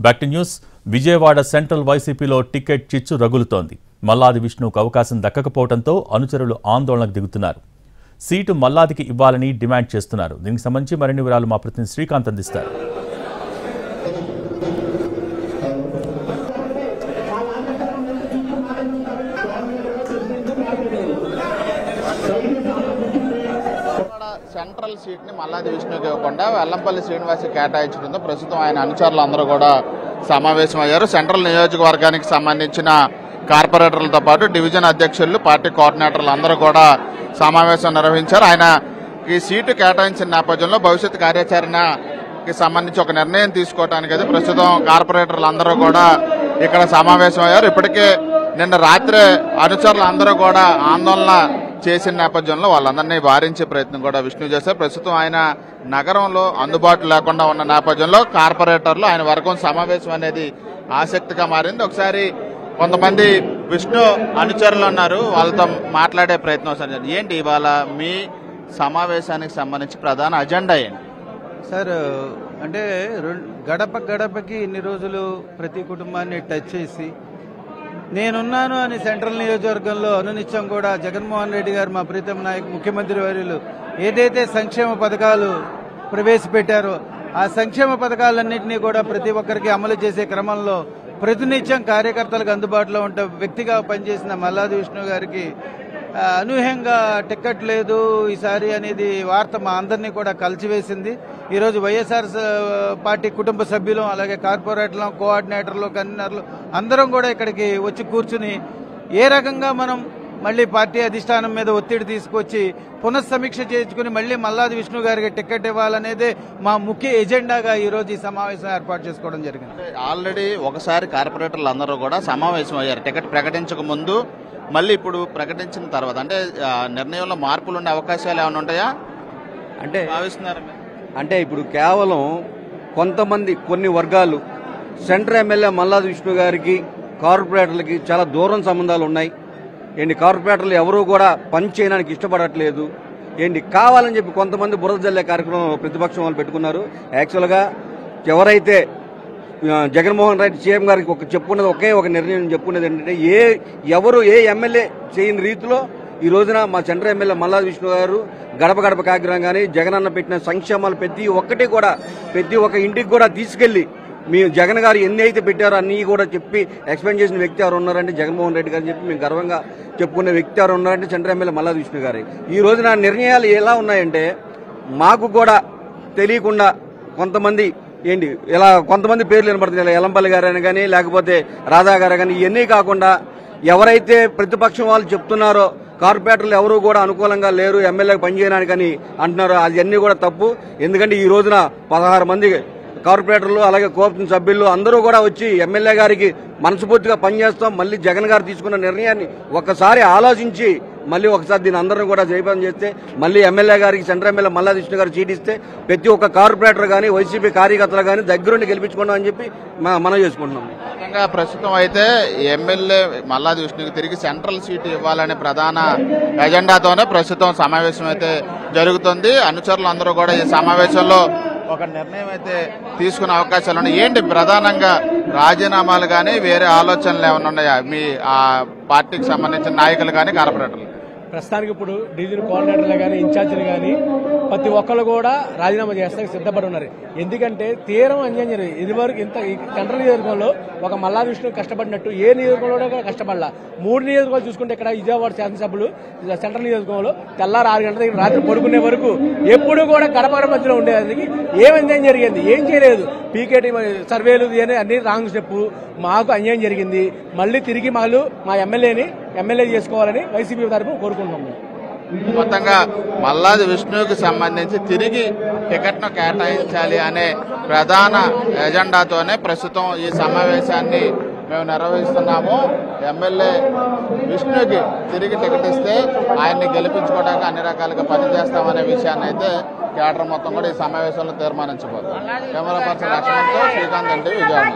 Back to news. Vijayawada central వైసీపీలో ticket చిచ్చు రగులుతోంది. మల్లాది విష్ణుకు అవకాశం దక్కకపోవడంతో అనుచరులు ఆందోళనకు దిగుతున్నారు. సీటు మల్లాదికి ఇవ్వాలని డిమాండ్ చేస్తున్నారు. దీనికి సంబంధించి మరిన్ని వివరాలు మా ప్రతినిధి శ్రీకాంత్ అందిస్తారు. సెంట్రల్ సీట్ని మల్లాది విష్ణుకి ఇవ్వకుండా వెల్లంపల్లి శ్రీనివాస్ కేటాయించడంతో ప్రస్తుతం ఆయన అనుచరులు అందరూ కూడా సమావేశమయ్యారు. సెంట్రల్ నియోజకవర్గానికి సంబంధించిన కార్పొరేటర్లతో పాటు డివిజన్ అధ్యక్షులు, పార్టీ కోఆర్డినేటర్లు అందరూ కూడా సమావేశం నిర్వహించారు. ఆయన ఈ సీటు కేటాయించిన నేపథ్యంలో భవిష్యత్ కార్యాచరణకి సంబంధించి ఒక నిర్ణయం తీసుకోవడానికి అయితే ప్రస్తుతం కార్పొరేటర్లు అందరూ కూడా ఇక్కడ సమావేశమయ్యారు. ఇప్పటికే నిన్న రాత్రే అనుచరులు అందరూ కూడా ఆందోళన చేసిన నేపథ్యంలో వాళ్ళందరినీ వారించే ప్రయత్నం కూడా విష్ణు చేశారు. ప్రస్తుతం ఆయన నగరంలో అందుబాటులో లేకుండా ఉన్న నేపథ్యంలో కార్పొరేటర్లు ఆయన వర్గం సమావేశం అనేది ఆసక్తిగా మారింది. ఒకసారి కొంతమంది విష్ణు అనుచరులు ఉన్నారు, వాళ్ళతో మాట్లాడే ప్రయత్నం. ఏంటి ఇవాళ మీ సమావేశానికి సంబంధించి ప్రధాన అజెండా ఏంటి సార్? అంటే గడప గడపకి ఇన్ని రోజులు ప్రతి కుటుంబాన్ని టచ్ చేసి నేనున్నాను అని సెంట్రల్ నియోజకవర్గంలో అనునిత్యం కూడా జగన్మోహన్ రెడ్డి గారు, మా ప్రీతం నాయక్ ముఖ్యమంత్రి వర్యులు ఏదైతే సంక్షేమ పథకాలు ప్రవేశపెట్టారో ఆ సంక్షేమ పథకాలన్నింటినీ కూడా ప్రతి ఒక్కరికి అమలు చేసే క్రమంలో ప్రతినిత్యం కార్యకర్తలకు అందుబాటులో ఉంటే వ్యక్తిగా పనిచేసిన మల్లాది విష్ణు గారికి అనూహ్యంగా టికెట్ లేదు ఈసారి అనేది వార్త మా అందరినీ కూడా కలిసివేసింది. ఈరోజు వైఎస్ఆర్ పార్టీ కుటుంబ సభ్యులు, అలాగే కార్పొరేటర్లు, కోఆర్డినేటర్లు, కన్వీనర్లు అందరం కూడా ఇక్కడికి వచ్చి కూర్చుని ఏ రకంగా మనం మళ్లీ పార్టీ అధిష్టానం మీద ఒత్తిడి తీసుకొచ్చి పునఃసమీక్ష చేసుకుని మళ్లీ మల్లాది విష్ణు గారికి టికెట్ ఇవ్వాలనేదే మా ముఖ్య ఎజెండాగా ఈరోజు ఈ సమావేశం ఏర్పాటు చేసుకోవడం జరిగింది. ఆల్రెడీ ఒకసారి కార్పొరేటర్లు అందరూ కూడా సమావేశం అయ్యారు టికెట్ ప్రకటించక ముందు, మళ్ళీ ఇప్పుడు ప్రకటించిన తర్వాత. అంటే నిర్ణయంలో మార్పులు ఉండే అవకాశాలు ఏమైనా ఉంటాయా అంటే భావిస్తున్నారు? అంటే ఇప్పుడు కేవలం కొంతమంది కొన్ని వర్గాలు సెంట్రల్ ఎమ్మెల్యే మల్లాది విష్ణు గారికి కార్పొరేటర్లకి చాలా దూరం సంబంధాలు ఉన్నాయి. ఏంటి కార్పొరేటర్లు ఎవరూ కూడా పని చేయడానికి ఇష్టపడట్లేదు. ఏంటి కావాలని చెప్పి కొంతమంది బురద జల్లే కార్యక్రమం ప్రతిపక్షం వాళ్ళు పెట్టుకున్నారు. యాక్చువల్గా ఎవరైతే జగన్మోహన్ రెడ్డి సీఎం గారికి చెప్పుకున్నది ఒకే ఒక నిర్ణయం చెప్పుకునేది ఏంటంటే ఎవరు ఏ ఎమ్మెల్యే చేయని రీతిలో ఈ రోజున మా సెంట్రల్ ఎమ్మెల్యే మల్లాది విష్ణు గారు గడప గడప కార్యక్రమం కానీ జగనన్న పెట్టిన సంక్షేమాలు ప్రతి ఒక్క ఇంటికి కూడా తీసుకెళ్లి మీ జగన్ గారు ఎన్ని అయితే పెట్టారో అన్ని కూడా చెప్పి ఎక్స్ప్లెయిన్ చేసిన వ్యక్తి ఎవరు ఉన్నారంటే జగన్మోహన్ రెడ్డి గారు చెప్పి మేము గర్వంగా చెప్పుకునే వ్యక్తి ఎవరు ఉన్నారంటే సెంట్రల్ ఎమ్మెల్యే మల్లాది విష్ణు గారు. ఈ రోజున నిర్ణయాలు ఎలా ఉన్నాయంటే మాకు కూడా తెలియకుండా కొంతమంది ఇలా కొంతమంది పేర్లు వినపడుతున్నాయి. ఎల్లంపల్లి గారైనా కానీ లేకపోతే రాధా గారు కానీ ఇవన్నీ కాకుండా ఎవరైతే ప్రతిపక్షం వాళ్ళు చెప్తున్నారో కార్పొరేటర్లు ఎవరూ కూడా అనుకూలంగా లేరు ఎమ్మెల్యేకి పనిచేయడానికి అని అంటున్నారో అవన్నీ కూడా తప్పు. ఎందుకంటే ఈ రోజున 16 మంది కార్పొరేటర్లు అలాగే కోఆప్షన్ సభ్యులు అందరూ కూడా వచ్చి ఎమ్మెల్యే గారికి మనస్ఫూర్తిగా పనిచేస్తాం. మళ్ళీ జగన్ గారు తీసుకున్న నిర్ణయాన్ని ఒక్కసారి ఆలోచించి మళ్ళీ ఒకసారి దీని అందరం కూడా జయప్రదం చేస్తే మళ్ళీ ఎమ్మెల్యే గారికి సెంట్రల్ ఎమ్మెల్యే మల్లాది విష్ణు గారు చీటిస్తే ప్రతి ఒక్క కార్పొరేటర్ కానీ వైసీపీ కార్యకర్తలు కానీ దగ్గరుండి గెలిపించుకున్నాం అని చెప్పి మనం చేసుకుంటున్నాం. ప్రస్తుతం అయితే ఎమ్మెల్యే మల్లాది విష్ణుకి తిరిగి సెంట్రల్ సీటు ఇవ్వాలనే ప్రధాన ఎజెండాతోనే ప్రస్తుతం సమావేశం అయితే జరుగుతుంది. అనుచరులు అందరూ కూడా ఈ సమావేశంలో ఒక నిర్ణయం అయితే తీసుకునే అవకాశాలు ఉన్నాయి. ఏంటి ప్రధానంగా రాజీనామాలు కానీ వేరే ఆలోచనలు ఏమైనా ఉన్నాయా మీ ఆ పార్టీకి సంబంధించిన నాయకులు కానీ కార్పొరేటర్లు? ప్రస్తుతానికి ఇప్పుడు డివిజన్ కోఆర్డినేటర్లు కానీ ఇన్ఛార్జీలు కానీ ప్రతి ఒక్కరు కూడా రాజీనామా చేస్తానికి సిద్ధపడి ఉన్నారు. ఎందుకంటే తీరం అన్యాయం జరిగింది. ఇదివరకు ఇంత సెంట్రల్ నియోజకవర్గంలో ఒక మల్లాది విష్ణు కష్టపడినట్టు ఏ నియోజకవర్గంలో కూడా కష్టపడలా. 3 నియోజకవర్గాలు చూసుకుంటే ఇక్కడ విజయవాడ శాసనసభ్యులు సెంట్రల్ నియోజకవర్గంలో తెల్లారు 6 గంటల దగ్గర రాత్రి పడుకునే వరకు ఎప్పుడు కూడా గడప మధ్యలో ఉండేదానికి ఏం అన్యాయం జరిగింది? ఏం చేయలేదు. పీకేటీ సర్వేలు అన్ని రాంగ్ స్టెప్. మాకు అన్యాయం జరిగింది. మళ్ళీ తిరిగి మా ఎమ్మెల్యే చేసుకోవాలని వైసీపీ తరఫున కోరుకుంటున్నాము. మొత్తంగా మల్లాది విష్ణువుకి సంబంధించి తిరిగి టికెట్ను కేటాయించాలి అనే ప్రధాన ఎజెండాతోనే ప్రస్తుతం ఈ సమావేశాన్ని మేము నిర్వహిస్తున్నాము. ఎమ్మెల్యే విష్ణుకి తిరిగి టికెట్ ఇస్తే ఆయన్ని గెలిపించుకోవడానికి అన్ని రకాలుగా పనిచేస్తామనే విషయాన్ని అయితే కేడర్ మొత్తం కూడా ఈ సమావేశంలో తీర్మానించబోతుంది. కెమెరా పర్సన్ లక్ష్మణ్తో శ్రీకాంత్, విజయవాడ.